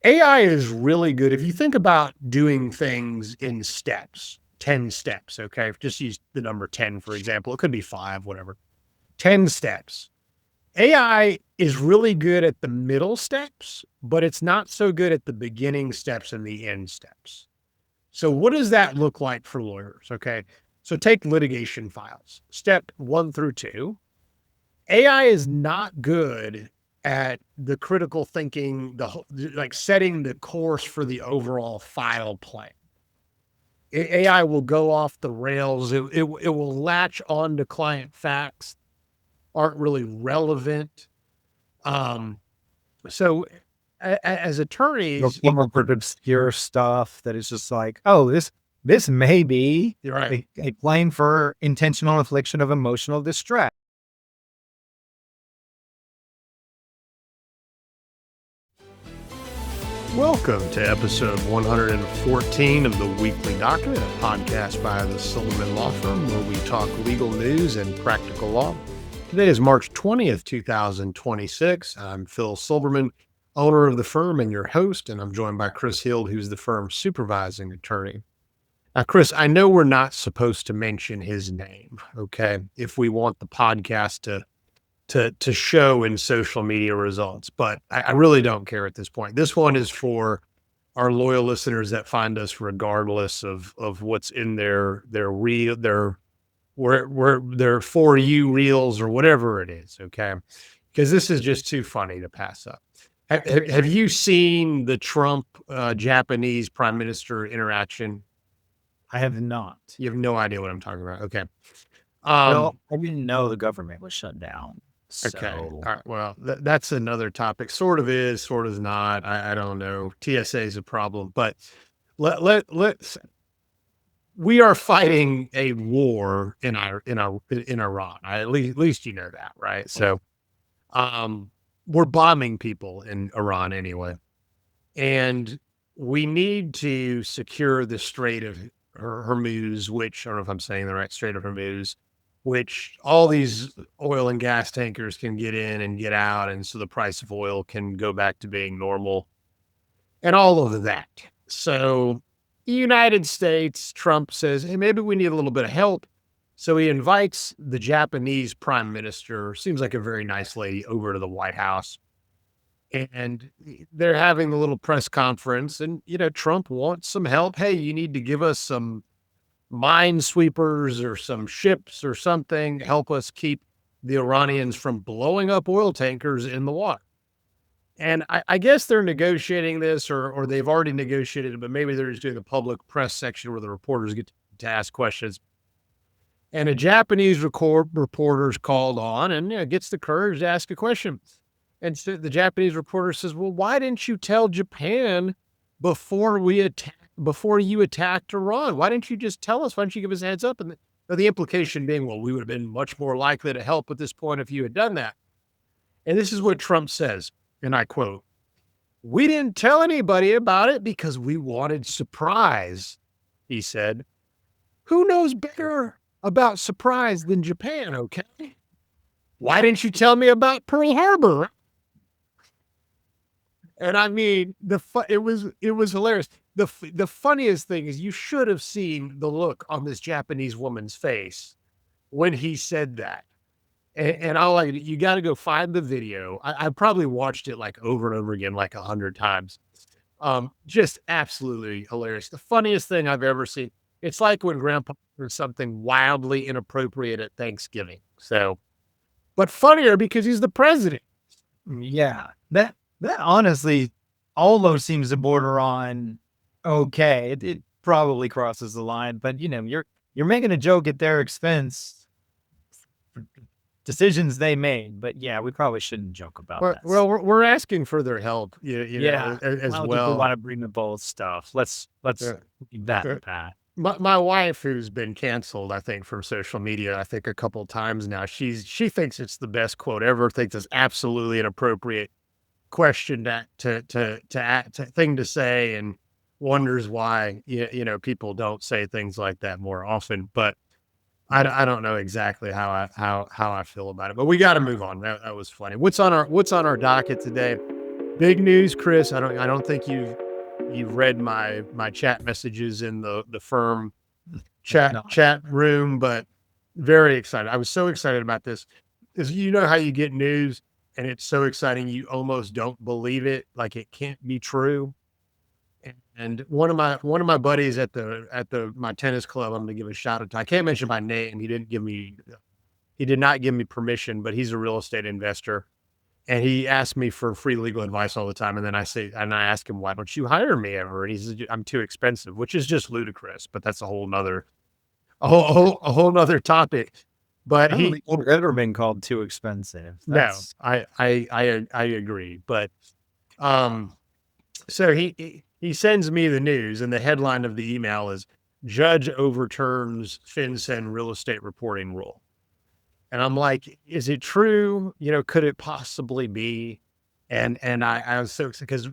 AI is really good. If you think about doing things in steps, 10 steps, okay? Just use the number 10, for example. It could be 5, whatever. 10 steps. AI is really good at the middle steps, but it's not so good at the beginning steps and the end steps. So what does that look like for lawyers? Okay. So take litigation files, step 1 through 2. AI is not good at the critical thinking, like setting the course for the overall file plan. AI will go off the rails. It will latch on to client facts aren't really relevant. Um, so as You'll attorneys, come up with obscure stuff that is just like, oh, this may be you're right. a claim for intentional infliction of emotional distress. Welcome to episode 114 of the Weekly Docket, a podcast by the Silverman Law Firm where we talk legal news and practical law. Today is March 20th, 2026. I'm Phil Silverman, owner of the firm and your host, and I'm joined by Chris Hield, who's the firm's supervising attorney. Now, Chris, I know we're not supposed to mention his name, okay, if we want the podcast to show in social media results, but I really don't care at this point. This one is for our loyal listeners that find us regardless of what's in their real where their for you reels or whatever it is, okay? Because this is just too funny to pass up. Have you seen the Trump Japanese Prime Minister interaction? I have not. You have no idea what I'm talking about. Okay. Well, I didn't know the government was shut down. Okay. So All right. Well, that's another topic. Sort of is, sort of not. I don't know. TSA is a problem, but let's. We are fighting a war in Iran. At least you know that, right? So, we're bombing people in Iran anyway, and we need to secure the Strait of Hormuz, which I don't know if I'm saying the right Strait of Hormuz, which all these oil and gas tankers can get in and get out. And so the price of oil can go back to being normal and all of that. So the United States, Trump says, hey, maybe we need a little bit of help. So he invites the Japanese prime minister, seems like a very nice lady, over to the White House. And they're having a little press conference. And, Trump wants some help. Hey, you need to give us some minesweepers or some ships or something, help us keep the Iranians from blowing up oil tankers in the water. And I guess they're negotiating this or they've already negotiated it, but maybe they're just doing a public press section where the reporters get to ask questions. And a Japanese reporter's called on and gets the courage to ask a question. And so the Japanese reporter says, well, why didn't you tell Japan before you attacked Iran? Why didn't you just tell us? Why didn't you give us a heads up? And the implication being, well, we would have been much more likely to help at this point if you had done that. And this is what Trump says, and I quote, we didn't tell anybody about it because we wanted surprise, he said. Who knows better about surprise than Japan, okay? Why didn't you tell me about Pearl Harbor? And I mean, it was hilarious. The funniest thing is you should have seen the look on this Japanese woman's face when he said that. And you got to go find the video. I probably watched it like over and over again, like 100 times. Just absolutely hilarious. The funniest thing I've ever seen. It's like when grandpa does something wildly inappropriate at Thanksgiving. So, but funnier because he's the president. yeah, that honestly almost seems to border on okay. It probably crosses the line, but you're making a joke at their expense. Decisions they made, but yeah, we probably shouldn't joke about that. Well, we're asking for their help, as well. We want to bring the bold stuff. Let's keep that in the past. My wife, who's been canceled, I think, from social media, I think a couple of times now, she thinks it's the best quote ever. Thinks it's absolutely inappropriate question thing to say, and wonders why people don't say things like that more often. But I don't know exactly how I feel about it. But we got to move on. That was funny. What's on our docket today? Big news, Chris. I don't think you've read my chat messages in the firm chat room, but very excited. I was so excited about this because you know how you get news and it's so exciting you almost don't believe it, like it can't be true. And one of my buddies at my tennis club, I'm gonna give a shout out to. I can't mention my name. He did not give me permission, but he's a real estate investor. And he asked me for free legal advice all the time. And then I ask him, why don't you hire me ever? And he says, I'm too expensive, which is just ludicrous, but that's a whole nother topic. But I don't think we've ever been called too expensive. no, I agree. But, so he sends me the news and the headline of the email is judge overturns FinCEN real estate reporting rule. And I'm like, is it true? Could it possibly be? And I was so excited because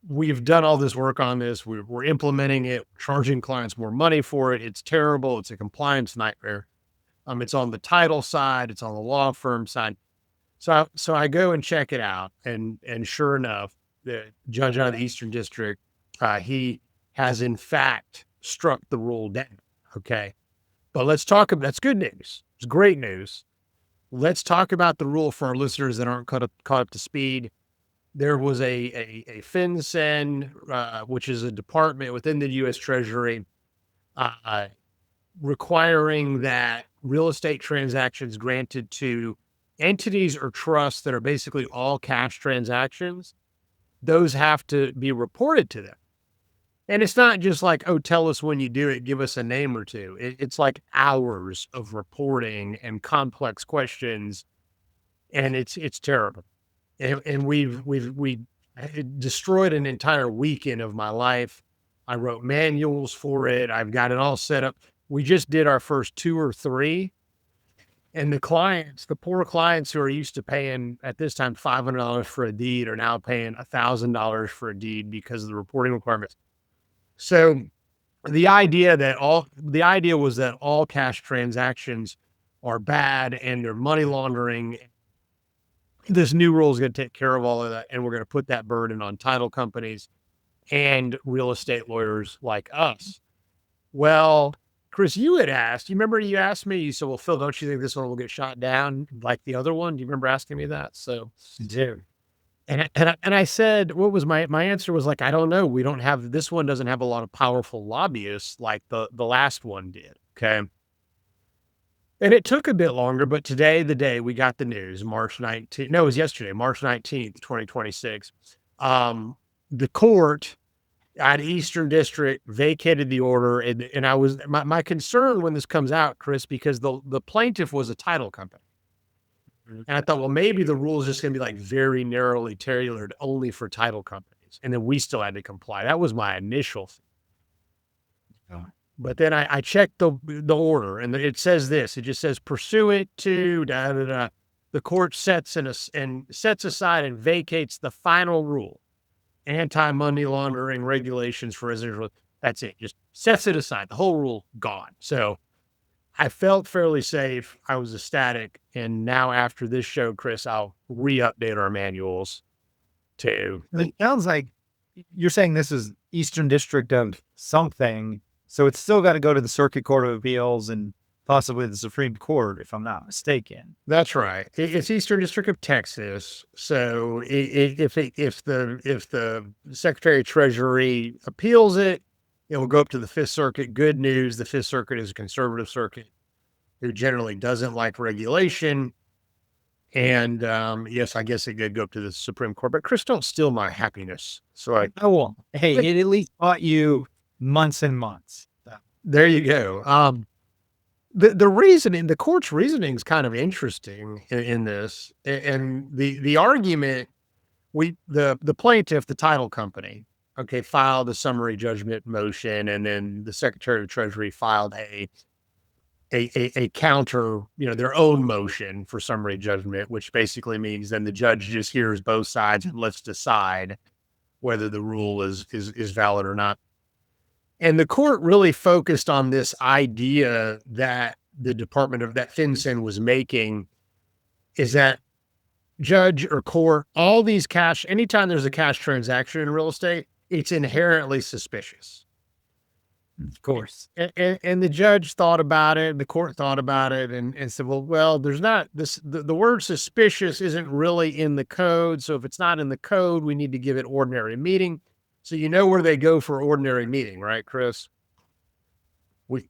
we've done all this work on this. We're implementing it, charging clients more money for it. It's terrible. It's a compliance nightmare. It's on the title side. It's on the law firm side. So I go and check it out. And sure enough, the judge out of the Eastern District, he has in fact struck the rule down. Okay. But let's talk about, that's good news. It's great news. Let's talk about the rule for our listeners that aren't caught up to speed. There was a FinCEN, which is a department within the U.S. Treasury, requiring that real estate transactions granted to entities or trusts that are basically all cash transactions, those have to be reported to them. And it's not just like, oh, tell us when you do it, give us a name or two. It's like hours of reporting and complex questions, and it's terrible. And we destroyed an entire weekend of my life. I wrote manuals for it. I've got it all set up. We just did our first 2 or 3, and the poor clients who are used to paying at this time $500 for a deed are now paying $1,000 for a deed because of the reporting requirements. So the idea was that all cash transactions are bad and they're money laundering. This new rule is going to take care of all of that. And we're going to put that burden on title companies and real estate lawyers like us. Well, Chris, you remember you asked me, you said, well, Phil, don't you think this one will get shot down like the other one? Do you remember asking me that? So, Dude. And I said, what was my answer was like, I don't know. This one doesn't have a lot of powerful lobbyists like the last one did. Okay. And it took a bit longer, but today, the day we got the news, March 19th, no, it was yesterday, March 19th, 2026. The court at Eastern District vacated the order. And I was, my concern when this comes out, Chris, because the plaintiff was a title company. And I thought, well, maybe the rule is just going to be like very narrowly tailored only for title companies. And then we still had to comply. That was my initial thing. But then I checked the order and it says this, it just says pursuant to the court sets aside and vacates the final rule, anti-money laundering regulations for residential. That's it. Just sets it aside. The whole rule gone. So I felt fairly safe. I was ecstatic. And now after this show, Chris, I'll re-update our manuals too. It sounds like you're saying this is Eastern District of something. So it's still got to go to the Circuit Court of Appeals and possibly the Supreme Court, if I'm not mistaken. That's right. It's Eastern District of Texas. So if the Secretary of Treasury appeals it, it will go up to the Fifth Circuit. Good news. The Fifth Circuit is a conservative circuit who generally doesn't like regulation. And yes, I guess it could go up to the Supreme Court. But Chris, don't steal my happiness. So I won't. Hey, it at least bought you months and months. There you go. The reasoning, the court's reasoning is kind of interesting in this. And the argument, the plaintiff, the title company, okay, filed a summary judgment motion, and then the Secretary of Treasury filed a counter, their own motion for summary judgment, which basically means then the judge just hears both sides and let's decide whether the rule is valid or not. And the court really focused on this idea that the Department of that FinCEN was making, is that judge or court, all these cash, anytime there's a cash transaction in real estate, it's inherently suspicious. Of course. And the judge thought about it, the court thought about it, and said, well, there's not this, the word suspicious isn't really in the code. So if it's not in the code, we need to give it ordinary meaning. So you know where they go for ordinary meaning, right, Chris? We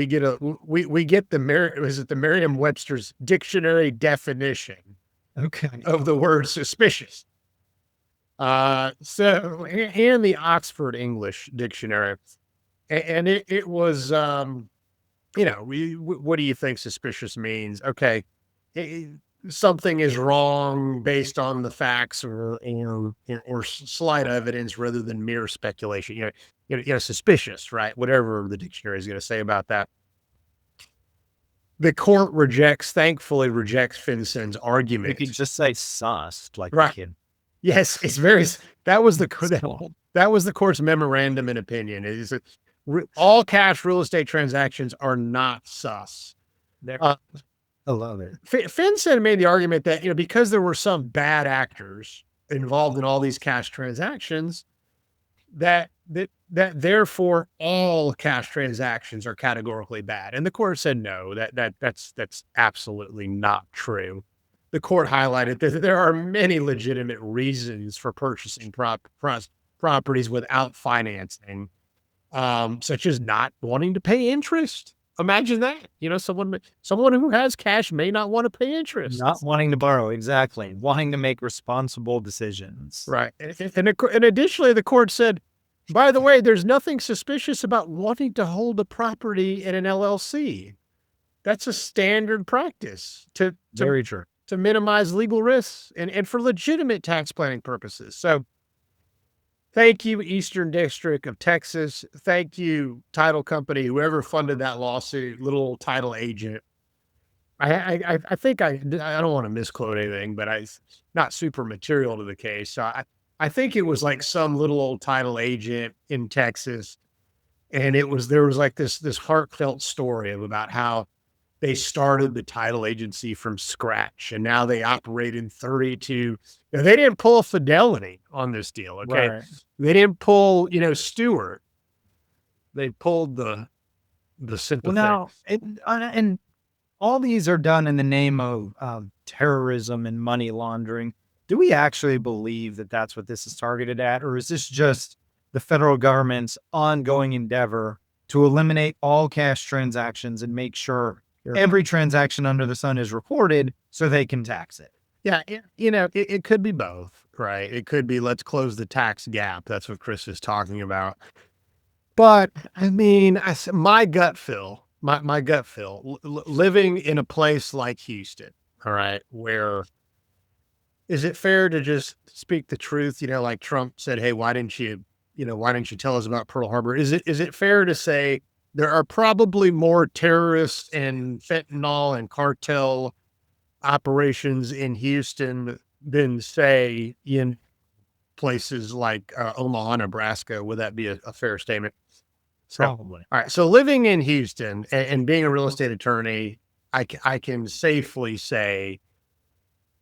get the Merriam-Webster's dictionary definition of the word suspicious. So and the Oxford English Dictionary, and it was what do you think suspicious means? Okay, something is wrong based on the facts or slight evidence rather than mere speculation. Suspicious, right? Whatever the dictionary is going to say about that. The court thankfully rejects FinCEN's argument. You could just say sus, like right. The kid. Yes, it's very. That was the court's memorandum and opinion. It is all cash real estate transactions are not sus. I love it. FinCEN made the argument that because there were some bad actors involved in all these cash transactions, that therefore all cash transactions are categorically bad. And the court said no, that's absolutely not true. The court highlighted that there are many legitimate reasons for purchasing properties without financing, such as not wanting to pay interest. Imagine that. Someone who has cash may not want to pay interest. Not wanting to borrow, exactly. Wanting to make responsible decisions. Right. And additionally, the court said, by the way, there's nothing suspicious about wanting to hold a property in an LLC. That's a standard practice Very true. To minimize legal risks and for legitimate tax planning purposes. So thank you, Eastern District of Texas. Thank you, title company, whoever funded that lawsuit, little old title agent. I think I don't want to misquote anything, but it's not super material to the case. So I think it was like some little old title agent in Texas. And there was like this heartfelt story about how they started the title agency from scratch, and now they operate in 32. Now, they didn't pull Fidelity on this deal. Okay. Right. They didn't pull, Stewart. They pulled the sympathetic. Well, now, and all these are done in the name of terrorism and money laundering. Do we actually believe that that's what this is targeted at? Or is this just the federal government's ongoing endeavor to eliminate all cash transactions and make sure every transaction under the sun is reported so they can tax it? Yeah. It could be both, right? It could be, let's close the tax gap. That's what Chris is talking about. But I mean, my gut feel, living in a place like Houston, all right, where is it fair to just speak the truth? Like Trump said, hey, why didn't you tell us about Pearl Harbor? Is it fair to say there are probably more terrorists and fentanyl and cartel operations in Houston than, say, in places like Omaha, Nebraska? Would that be a fair statement? Probably. All right. So living in Houston and being a real estate attorney, I can safely say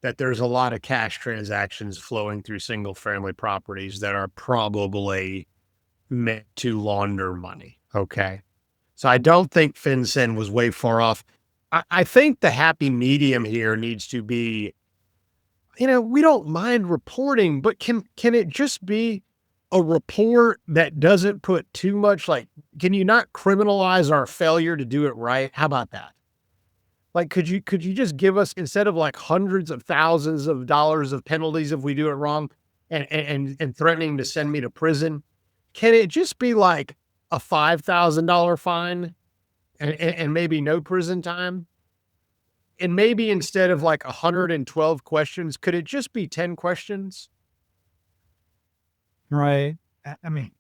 that there's a lot of cash transactions flowing through single family properties that are probably meant to launder money. Okay. So I don't think FinCEN was way far off. I think the happy medium here needs to be, we don't mind reporting, but can it just be a report that doesn't put too much, can you not criminalize our failure to do it right? How about that? Like, could you just give us, instead of like hundreds of thousands of dollars of penalties if we do it wrong and threatening to send me to prison, can it just be like a $5,000 fine and maybe no prison time? And maybe instead of like 112 questions, could it just be 10 questions? Right. I mean,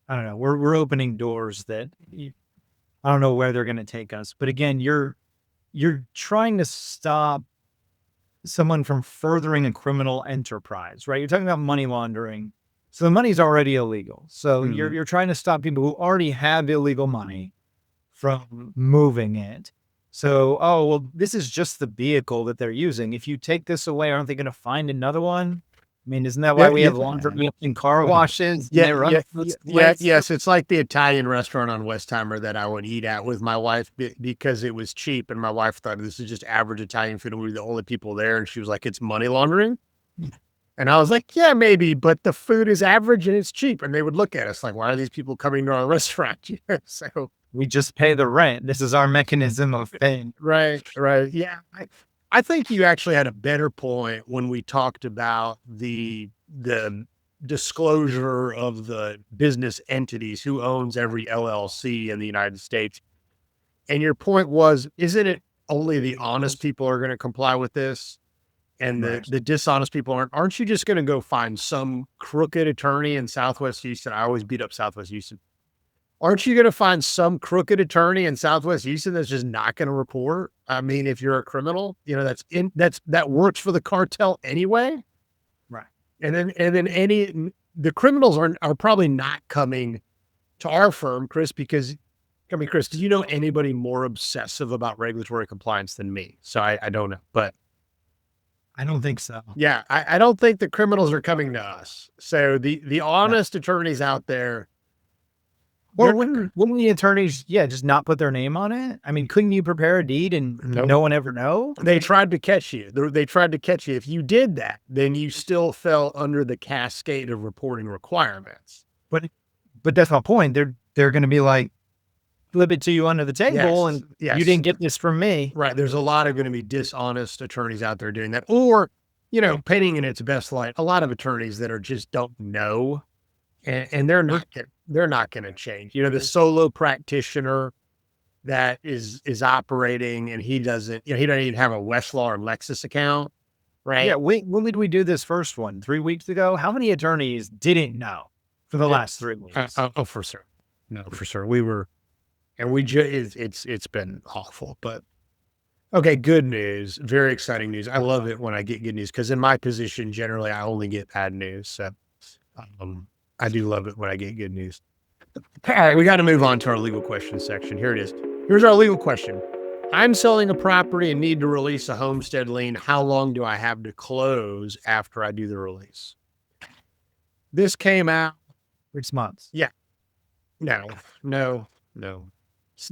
I don't know. We're opening doors that I don't know where they're going to take us. But again, you're trying to stop someone from furthering a criminal enterprise, right? You're talking about money laundering. So the money's already illegal. So you're trying to stop people who already have illegal money from moving it. So, oh, well, this is just the vehicle that they're using. If you take this away, aren't they going to find another one? I mean, isn't that why we have laundry and car washes? And they run Yes. It's like the Italian restaurant on Westheimer that I would eat at with my wife because it was cheap. And my wife thought this is just average Italian food. And we were the only people there. And she was like, it's money laundering. And I was like, yeah, maybe, but the food is average and it's cheap. And they would look at us like, why are these people coming to our restaurant? So we just pay the rent. This is our mechanism of paying. right. Yeah. I think you actually had a better point when we talked about the disclosure of the business entities, who owns every LLC in the United States. And your point was, isn't it only the honest people are going to comply with this? And the dishonest people aren't you just going to go find some crooked attorney in Southwest Houston? I always beat up Southwest Houston. Aren't you going to find some crooked attorney in Southwest Houston that's just not going to report? I mean, if you're a criminal, that works for the cartel anyway. Right. And then the criminals are probably not coming to our firm, Chris, because Chris, do you know anybody more obsessive about regulatory compliance than me? So I don't know, but I don't think so. yeah, I don't think the criminals are coming to us. So the honest attorneys out there. Well, wouldn't the attorneys, just not put their name on it? I mean, couldn't you prepare a deed and no one ever know? They tried to catch you. They tried to catch you. If you did that, then you still fell under the cascade of reporting requirements. But that's my point. They're going to be like, flip it to you under the table, and you didn't get this from me. Right. There's a lot of going to be dishonest attorneys out there doing that, or painting in its best light. A lot of attorneys that are just don't know, and they're not going to change. The solo practitioner that is operating, and he doesn't even have a Westlaw or Lexus account, right? Yeah. When did we do this first one? 3 weeks ago? How many attorneys didn't know for the last 3 weeks? Oh, for sure. No, for sure. We were, and it's been awful, but okay. Good news. Very exciting news. I love it when I get good news, because in my position, generally I only get bad news. So, I do love it when I get good news. All right, we got to move on to our legal question section. Here it is. Here's our legal question. I'm selling a property and need to release a homestead lien. How long do I have to close after I do the release? This came out 6 months. Yeah. No.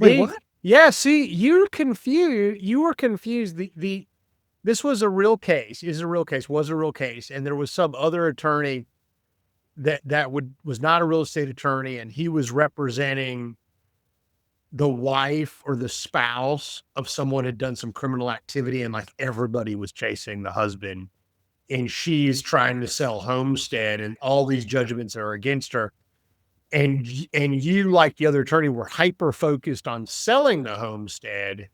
Wait, what? Yeah, see, you're confused. You were confused. This was a real case. Was a real case. And there was some other attorney that was not a real estate attorney, and he was representing the wife or the spouse of someone had done some criminal activity, and like everybody was chasing the husband, and she's trying to sell Homestead, and all these judgments are against her. And you, like the other attorney, were hyper focused on selling the Homestead.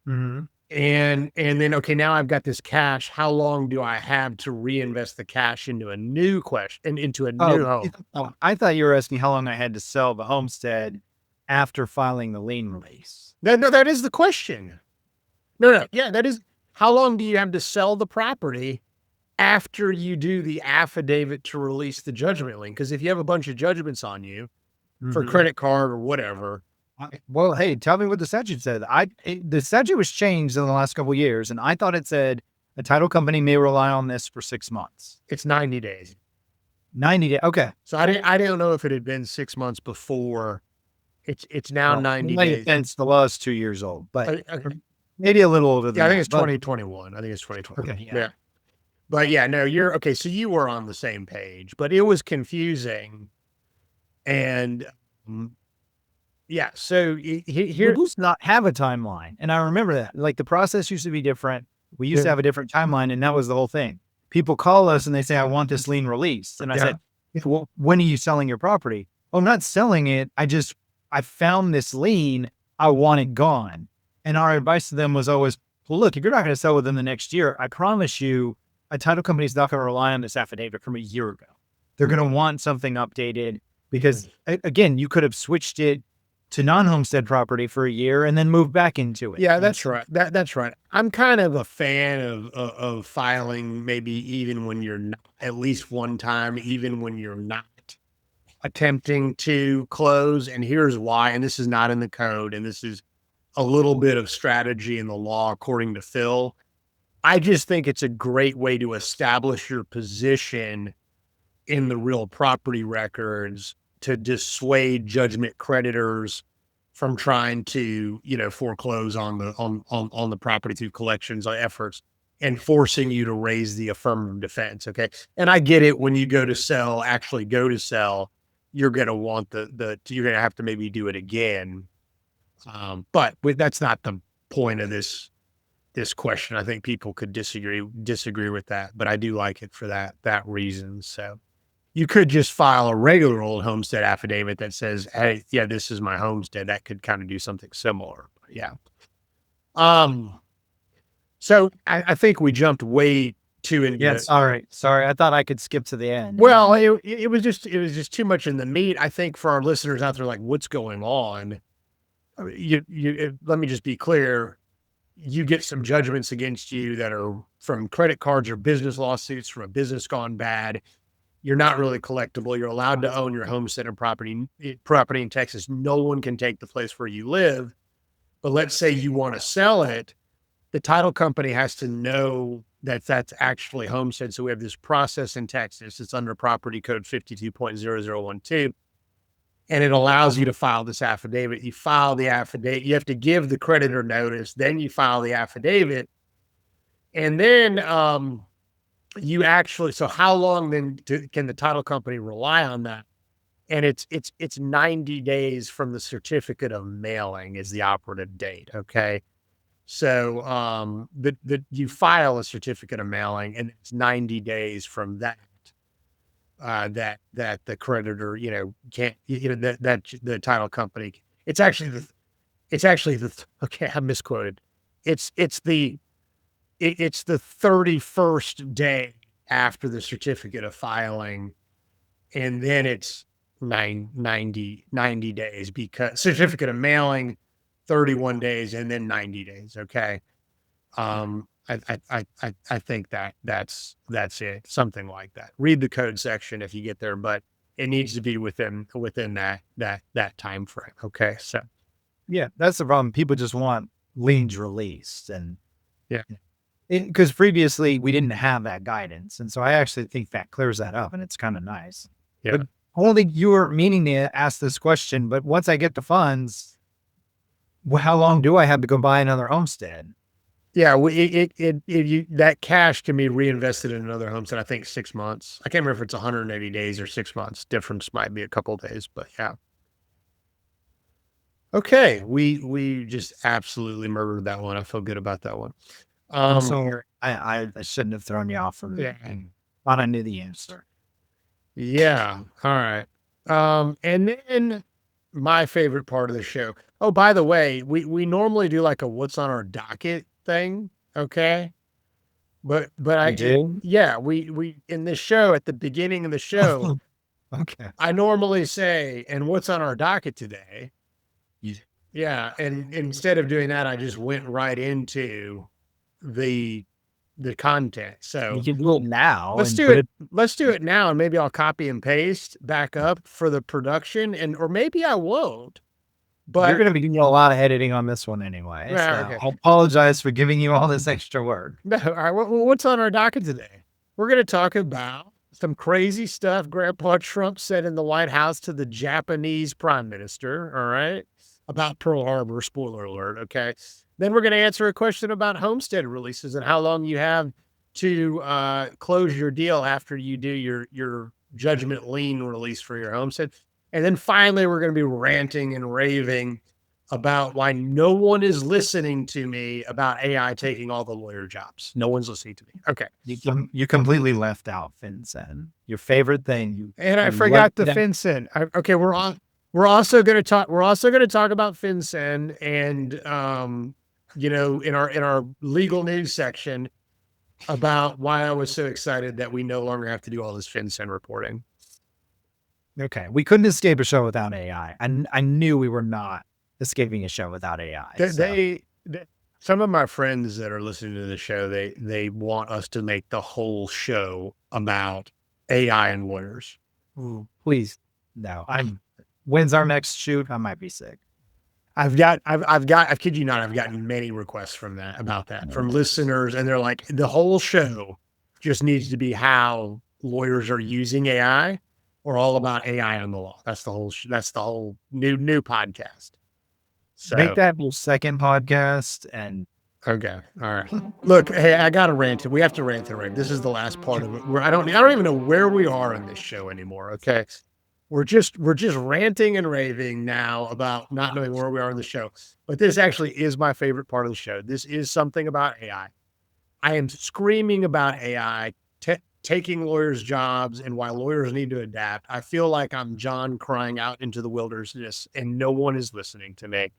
Mm-hmm. And then, okay, now I've got this cash. How long do I have to reinvest the cash into a new new home? I thought you were asking how long I had to sell the Homestead after filing the lien release. No, that is the question. No. Yeah, that is, how long do you have to sell the property after you do the affidavit to release the judgment lien? Because if you have a bunch of judgments on you for credit card or whatever. Well, hey, tell me what the statute said. The statute was changed in the last couple of years, and I thought it said a title company may rely on this for 6 months. It's 90 days. 90 days. Okay. So I don't know if it had been 6 months before. It's now 90 days. Since the law is 2 years old, but maybe a little older than I think it's 2021. I think it's 2020. Okay. Yeah. But yeah, no, you're okay. So you were on the same page, but it was confusing. And yeah, so here does not have a timeline. And I remember that, like, the process used to be different. We used to have a different timeline, and that was the whole thing. People call us and they say, I want this lien released. And I said, well, when are you selling your property? Oh, I'm not selling it. I found this lien. I want it gone. And our advice to them was always, well, look, if you're not going to sell within the next year, I promise you a title company is not going to rely on this affidavit from a year ago. They're going to want something updated because, again, you could have switched it to non-homestead property for a year and then move back into it. Yeah, that's right. That's right. I'm kind of a fan of filing maybe even when you're not, at least one time, even when you're not attempting to close. And here's why, and this is not in the code, and this is a little bit of strategy in the law, according to Phil. I just think it's a great way to establish your position in the real property records to dissuade judgment creditors from trying to, foreclose on the property through collections efforts and forcing you to raise the affirmative defense. Okay. And I get it. When you actually go to sell, you're going to want you're going to have to maybe do it again. But that's not the point of this question. I think people could disagree with that, but I do like it for that reason. So you could just file a regular old homestead affidavit that says, hey, yeah, this is my homestead. That could kind of do something similar. Yeah. So I think we jumped way too into Yeah, sorry. I thought I could skip to the end. Well, it was just too much in the meat. I think for our listeners out there, like, what's going on? Let me just be clear. You get some judgments against you that are from credit cards or business lawsuits from a business gone bad. You're not really collectible. You're allowed to own your homestead and property in Texas. No one can take the place where you live. But let's say you want to sell it. The title company has to know that that's actually homestead. So we have this process in Texas. It's under property code 52.0012. And it allows you to file this affidavit. You file the affidavit. You have to give the creditor notice. Then you file the affidavit. And then so how long then can the title company rely on that? And it's 90 days from the certificate of mailing is the operative date. Okay. So you file a certificate of mailing, and it's 90 days from that. That the creditor, can't, that the title company. It's actually okay. I misquoted. It's the 31st day after the certificate of filing, and then it's 90 days, because certificate of mailing 31 days and then 90 days. Okay. I think that's it. Something like that. Read the code section if you get there, but it needs to be within that time frame. Okay. So yeah, that's the problem. People just want liens released, and yeah, because previously we didn't have that guidance. And so I actually think that clears that up, and it's kind of nice. Yeah. But only you were meaning to ask this question, but once I get the funds, how long do I have to go buy another homestead? Yeah, that cash can be reinvested in another homestead. I think 6 months. I can't remember if it's 180 days or 6 months. Difference might be a couple of days, but yeah. Okay, we just absolutely murdered that one. I feel good about that one. So I shouldn't have thrown you off from it. Thought I knew the answer. Yeah. All right. And then my favorite part of the show. Oh, by the way, we normally do like a what's on our docket thing. Okay. But I do? Yeah, we in this show, at the beginning of the show, okay. I normally say, and what's on our docket today? You- Yeah. And instead of doing that, I just went right into the content. So You can do it now. let's do it. Let's do it now, and maybe I'll copy and paste back up for the production, or maybe I won't. But you're going to be doing a lot of editing on this one anyway. So okay. I'll apologize for giving you all this extra work. No, all right. What's on our docket today? We're going to talk about some crazy stuff Grandpa Trump said in the White House to the Japanese Prime Minister. All right, about Pearl Harbor. Spoiler alert. Okay. Then we're going to answer a question about homestead releases and how long you have to close your deal after you do your judgment lien release for your homestead. And then finally, we're going to be ranting and raving about why no one is listening to me about AI taking all the lawyer jobs. No one's listening to me. Okay. You completely left out FinCEN, your favorite thing. I forgot the FinCEN. Okay. We're also going to talk about FinCEN, and, in our legal news section, about why I was so excited that we no longer have to do all this FinCEN reporting. Okay. We couldn't escape a show without AI. I knew we were not escaping a show without AI. Some of my friends that are listening to the show, they want us to make the whole show about AI and lawyers. Ooh, please. No, when's our next shoot? I might be sick. I kid you not, I've gotten many requests about that from listeners. And they're like, the whole show just needs to be how lawyers are using AI or all about AI on the law. That's the whole new podcast. Make So, that your second podcast. And okay. All right. Look, hey, I got to rant. We have to rant and rave. This is the last part of it where I don't even know where we are in this show anymore. Okay. We're just ranting and raving now about not knowing where we are in the show. But this actually is my favorite part of the show. This is something about AI. I am screaming about AI taking lawyers' jobs and why lawyers need to adapt. I feel like I'm John crying out into the wilderness and no one is listening to me.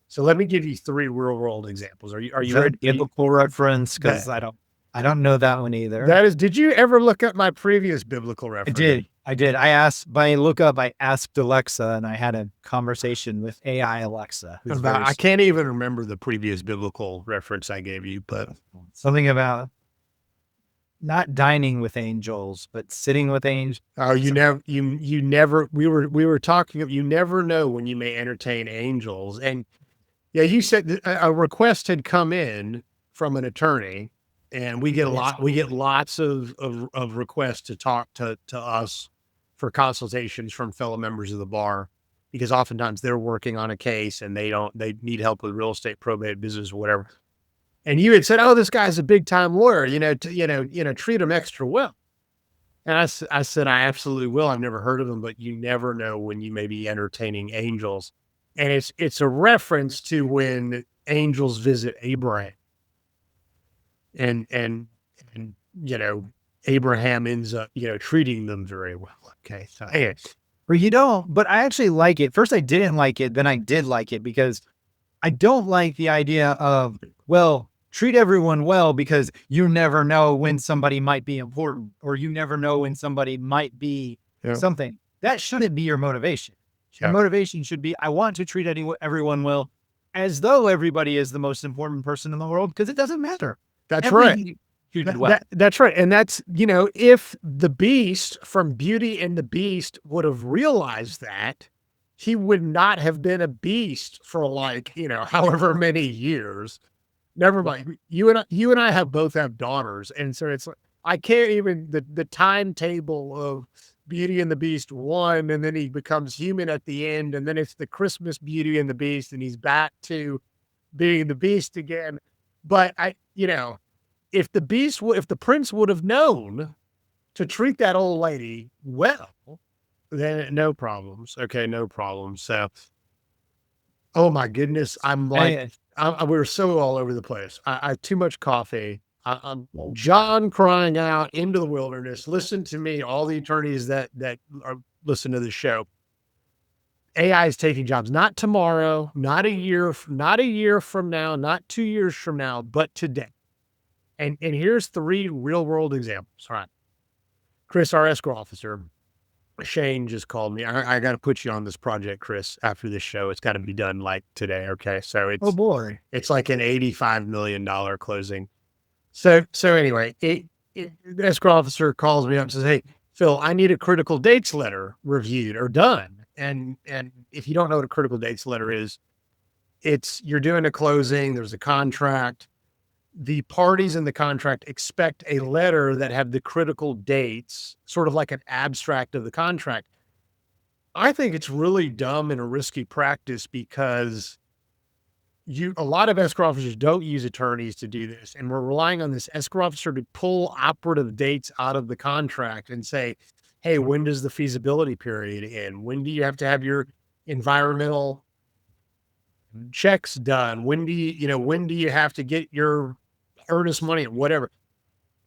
So let me give you 3 real world examples. Are you ready? biblical reference? Because I don't know that one either. That is, did you ever look up my previous biblical reference? I did. I asked by lookup, I asked Alexa and I had a conversation with AI Alexa. I can't even remember the previous biblical reference I gave you, but something about not dining with angels, but sitting with angels. Oh, you never, we were talking, you never know when you may entertain angels. And yeah, you said a request had come in from an attorney and we get lots of requests to talk to us for consultations from fellow members of the bar, because oftentimes they're working on a case and they need help with real estate, probate, business, or whatever. And you had said, "Oh, this guy's a big time lawyer, treat him extra well." And I said, "I absolutely will. I've never heard of him, but you never know when you may be entertaining angels." And it's a reference to when angels visit Abraham. And Abraham ends up, treating them very well. Okay. So anyway. But I actually like it. First, I didn't like it. Then I did like it because I don't like the idea of, well, treat everyone well because you never know when somebody might be important or you never know when somebody might be something. That shouldn't be your motivation. Your motivation should be, I want to treat everyone well as though everybody is the most important person in the world, because it doesn't matter. That's right. That's right. And that's, if the Beast from Beauty and the Beast would have realized that, he would not have been a beast for however many years. Never mind. You and I both have daughters. And so it's like, I can't even, the timetable of Beauty and the Beast 1, and then he becomes human at the end. And then it's the Christmas Beauty and the Beast, and he's back to being the Beast again. But if the prince would have known to treat that old lady well, then no problems. Okay. No problems. So, oh my goodness. I'm like, we're so all over the place. I too much coffee. I'm John crying out into the wilderness. Listen to me, all the attorneys that are listen to the show. AI is taking jobs, not tomorrow, not a year from now, not 2 years from now, but today. And here's 3 real world examples. All right. Chris, our escrow officer, Shane just called me. I got to put you on this project, Chris, after this show. It's got to be done like today. Okay. So it's, oh boy, it's like an $85 million closing. So anyway, the escrow officer calls me up and says, "Hey, Phil, I need a critical dates letter reviewed or done." And if you don't know what a critical dates letter is, you're doing a closing. There's a contract. The parties in the contract expect a letter that have the critical dates, sort of like an abstract of the contract. I think it's really dumb and a risky practice because a lot of escrow officers don't use attorneys to do this. And we're relying on this escrow officer to pull operative dates out of the contract and say, "Hey, when does the feasibility period end? When do you have to have your environmental checks done? When do you have to get your earnest money," whatever.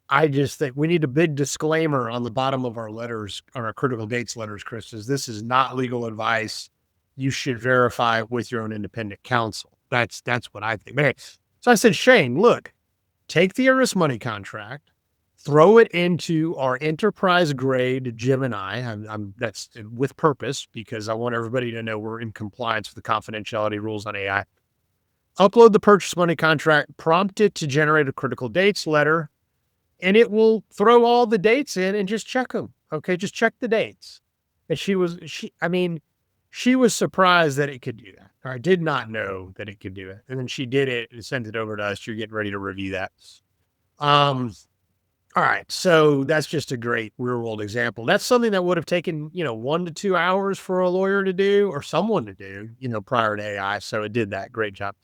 I just think we need a big disclaimer on the bottom of our letters, or our critical dates letters, Chris, says this is not legal advice. You should verify with your own independent counsel. That's what I think. Okay. So I said, "Shane, look, take the earnest money contract, throw it into our enterprise grade Gemini. That's with purpose because I want everybody to know we're in compliance with the confidentiality rules on AI. Upload the purchase money contract, prompt it to generate a critical dates letter, and it will throw all the dates in and just check them. Okay. Just check the dates." And she was surprised that it could do that. I did not know that it could do it. And then she did it and sent it over to us. You're getting ready to review that. Um, all right. So that's just a great real world example. That's something that would have taken, 1 to 2 hours for a lawyer to do or someone to do, prior to AI. So it did that. Great job.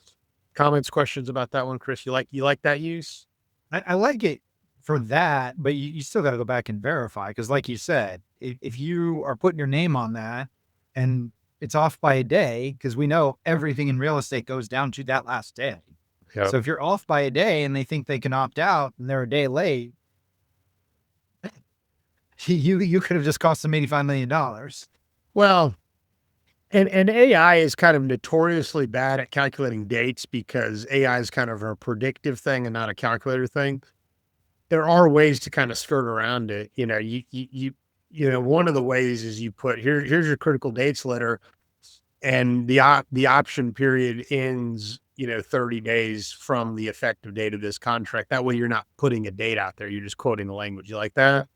Comments, questions about that one, Chris? You like that use? I like it for that, but you still got to go back and verify. Cause like you said, if you are putting your name on that and it's off by a day, cause we know everything in real estate goes down to that last day. Yep. So if you're off by a day and they think they can opt out and they're a day late, you could have just cost them $85 million. Well, and AI is kind of notoriously bad at calculating dates because AI is kind of a predictive thing and not a calculator thing. There are ways to kind of skirt around it. One of the ways is you put here's your critical dates letter, and the option period ends 30 days from the effective date of this contract. That way you're not putting a date out there. You're just quoting the language. You like that?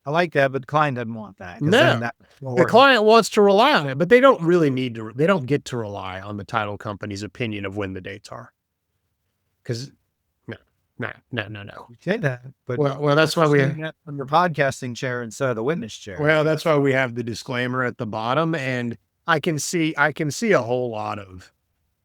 I like that, but the client doesn't want that. No, the client wants to rely on it, but they don't really they don't get to rely on the title company's opinion of when the dates are. Because no. You say that, but well, that's why we have, on your podcasting chair instead of the witness chair. well, that's why we have the disclaimer at the bottom, and I can see a whole lot of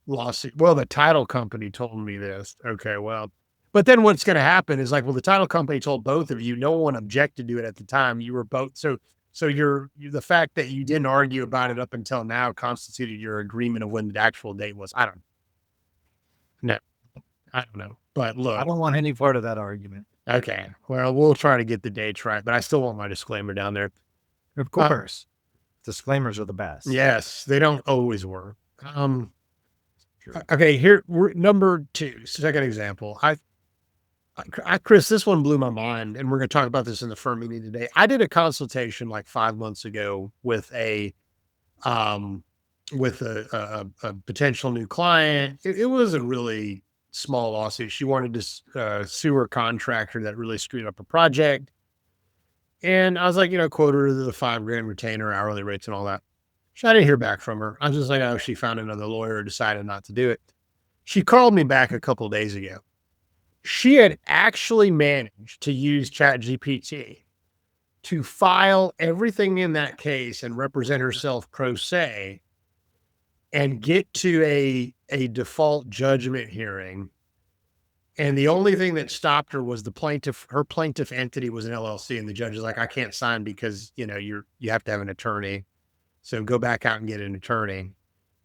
lawsuit. Well, the title company told me this. Okay, well, but then what's going to happen is like, well, the title company told both of you. No one objected to it at the time. You were both so you're the fact that you didn't argue about it up until now constituted your agreement of when the actual date was. I don't know. But look, I don't want any part of that argument. Okay, well, we'll try to get the dates right, but I still want my disclaimer down there. Of course, disclaimers are the best. Yes, they don't always work. Okay, here we're number 2, second example. Chris, this one blew my mind, and we're going to talk about this in the firm meeting today. I did a consultation like 5 months ago with a potential new client. It was a really small lawsuit. She wanted to sue her contractor that really screwed up a project. And I was like, quote her the $5,000 retainer, hourly rates and all that. I didn't hear back from her. I was just like, oh, she found another lawyer, decided not to do it. She called me back a couple of days ago. She had actually managed to use ChatGPT to file everything in that case and represent herself pro se and get to a default judgment hearing. And the only thing that stopped her was her plaintiff entity was an LLC. And the judge is like, I can't sign because, you have to have an attorney. So go back out and get an attorney.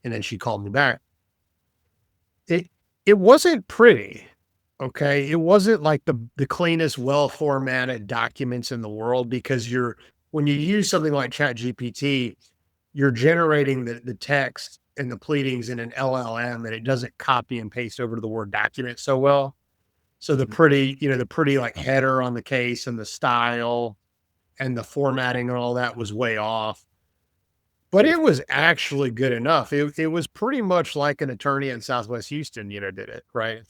And then she called me back. It wasn't pretty. Okay. It wasn't like the cleanest, well-formatted documents in the world, because when you use something like ChatGPT, you're generating the text and the pleadings in an LLM, and it doesn't copy and paste over to the Word document so well. So the pretty like header on the case and the style and the formatting and all that was way off. But it was actually good enough. It was pretty much like an attorney in Southwest Houston, did it, right?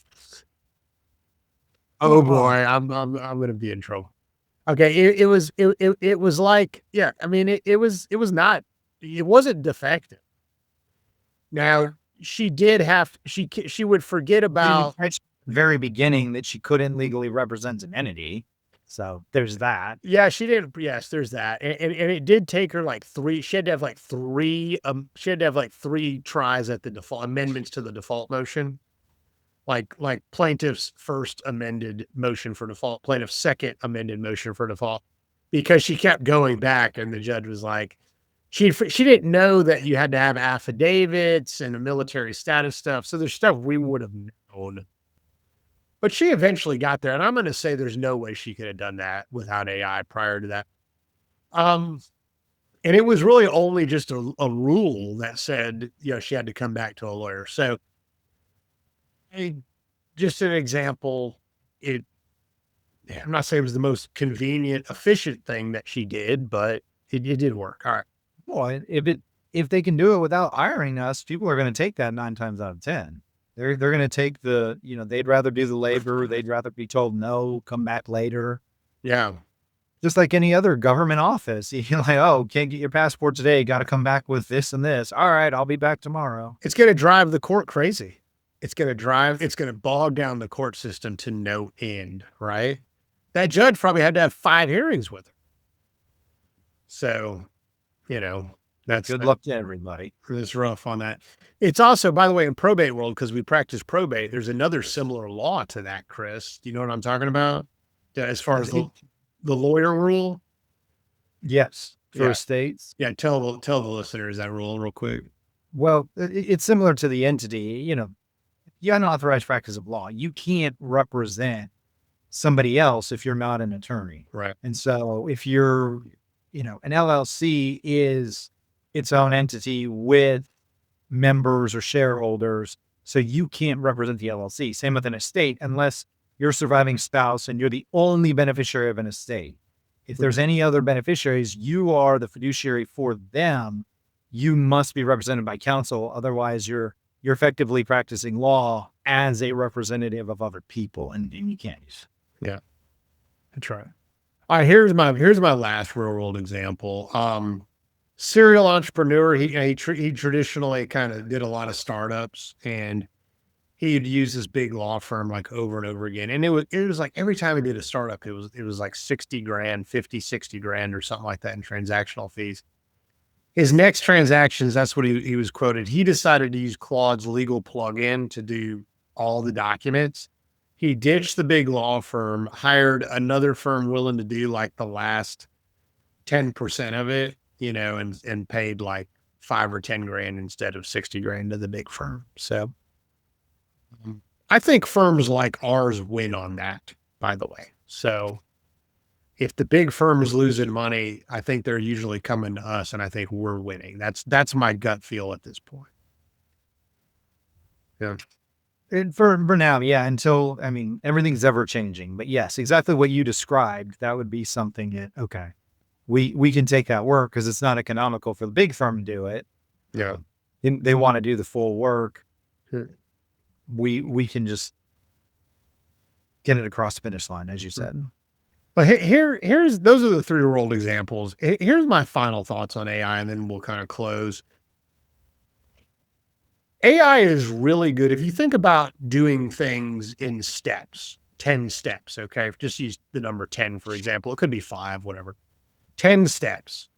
Oh boy, I'm going to be in trouble. Okay, it was like, yeah, I mean, it wasn't defective. Now she would forget about At the very beginning that she couldn't legally represent an entity. So there's that. Yeah, she didn't. Yes, there's that. And it did take her like 3. She had to have like 3 tries at the default amendments to the default motion. Like plaintiff's first amended motion for default, plaintiff's second amended motion for default, because she kept going back, and the judge was like, she didn't know that you had to have affidavits and a military status stuff. So there's stuff we would have known. But she eventually got there, and I'm going to say there's no way she could have done that without AI prior to that. And it was really only just a rule that said, she had to come back to a lawyer. So just an example, I'm not saying it was the most convenient, efficient thing that she did, but it did work. All right. Well, if they can do it without hiring us, people are going to take that 9 times out of 10. They're going to take they'd rather do the labor. They'd rather be told no, come back later. Yeah. just like any other government office. You're like, oh, can't get your passport today. Got to come back with this and this. All right, I'll be back tomorrow. It's going to drive the court crazy. It's going to bog down the court system to no end, right? That judge probably had to have 5 hearings with her. So, that's Good luck to everybody. It's rough on that. It's also, by the way, in probate world, because we practice probate, there's another similar law to that, Chris. Do you know what I'm talking about? As far as the lawyer rule? Yes. For estates. Yeah. Tell the listeners that rule real quick. Well, it's similar to the entity, the unauthorized practice of law. You can't represent somebody else if you're not an attorney. Right. And so if you're, an LLC is its own entity with members or shareholders. So you can't represent the LLC. Same with an estate, unless you're surviving spouse and you're the only beneficiary of an estate. If there's any other beneficiaries, you are the fiduciary for them. You must be represented by counsel. Otherwise, you're effectively practicing law as a representative of other people, and you can't use. Yeah, that's right. All right, here's my last real world example. Serial entrepreneur. He traditionally kind of did a lot of startups, and he'd use this big law firm like over and over again. And it was like every time he did a startup, it was like 60 grand, 50, 60 grand or something like that in transactional fees. His next transactions, that's what he was quoted. He decided to use Claude's legal plugin to do all the documents. He ditched the big law firm, hired another firm willing to do like the last 10% of it, and paid like 5 or 10 grand instead of 60 grand to the big firm. So I think firms like ours win on that, by the way. So if the big firm is losing money, I think they're usually coming to us, and I think we're winning. That's my gut feel at this point. Yeah. And for now, yeah, until, everything's ever changing. But yes, exactly what you described, that would be something that, okay, we can take that work because it's not economical for the big firm to do it. Yeah. They want to do the full work. We can just get it across the finish line, as you said. But here's those are the 3-year-old examples. Here's my final thoughts on AI, and then we'll kind of close. AI is really good. If you think about doing things in steps, 10 steps, okay? Just use the number 10, for example. It could be 5, whatever. 10 steps.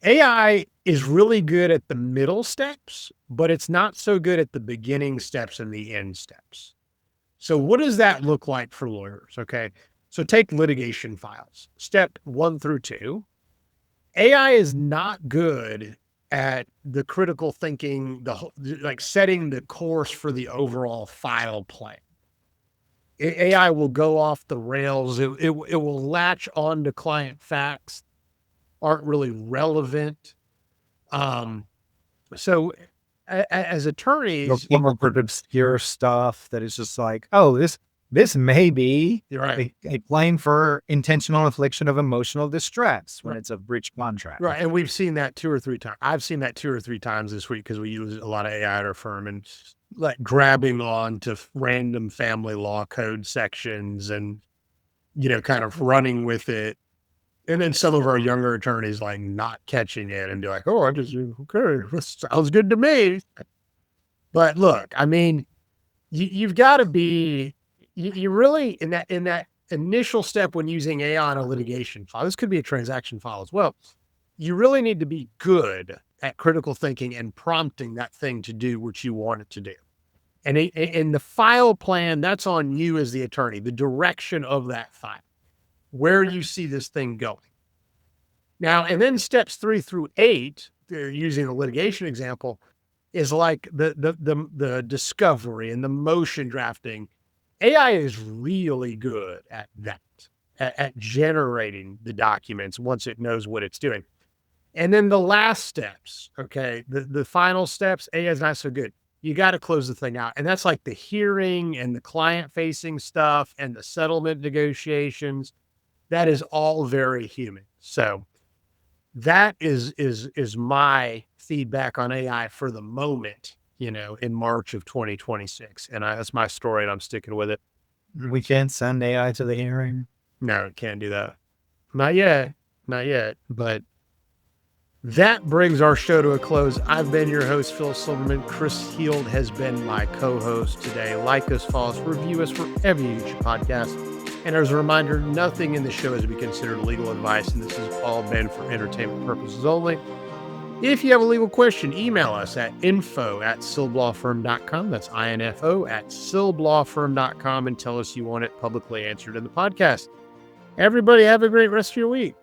AI is really good at the middle steps, but it's not so good at the beginning steps and the end steps. So what does that look like for lawyers? Okay. So take litigation files, step 1 through 2. AI is not good at the critical thinking, like setting the course for the overall file plan. AI will go off the rails. It will latch on to client facts aren't really relevant. So as attorneys, more obscure stuff that is just like, oh, this may be right. a claim for intentional infliction of emotional distress when it's a breach of contract. Right. And we've seen that 2 or 3 times. I've seen that 2 or 3 times this week because we use a lot of AI at our firm, and like grabbing on to random family law code sections and, kind of running with it. And then some of our younger attorneys like not catching it and be like, oh, okay, sounds good to me. But look, you've got to be, you really, in that initial step when using AI on a litigation file, this could be a transaction file as well. You really need to be good at critical thinking and prompting that thing to do what you want it to do. And in the file plan, that's on you as the attorney, the direction of that file, where you see this thing going. Now, and then steps 3 through 8, using the litigation example, is like the discovery and the motion drafting. AI is really good at that, at generating the documents once it knows what it's doing. And then the last steps, okay, the final steps, AI is not so good. You got to close the thing out. And that's like the hearing and the client-facing stuff and the settlement negotiations. That is all very human. So that is my feedback on AI for the moment, in March of 2026. And that's my story, and I'm sticking with it. We can't send AI to the hearing. No, can't do that. Not yet. But that brings our show to a close. I've been your host, Phil Silverman. Chris Heald has been my co-host today. Like us, follow us, review us wherever you get your podcast. And as a reminder, nothing in the show is to be considered legal advice, and this has all been for entertainment purposes only. If you have a legal question, email us at info@silblawfirm.com. That's info@silblawfirm.com, and tell us you want it publicly answered in the podcast. Everybody have a great rest of your week.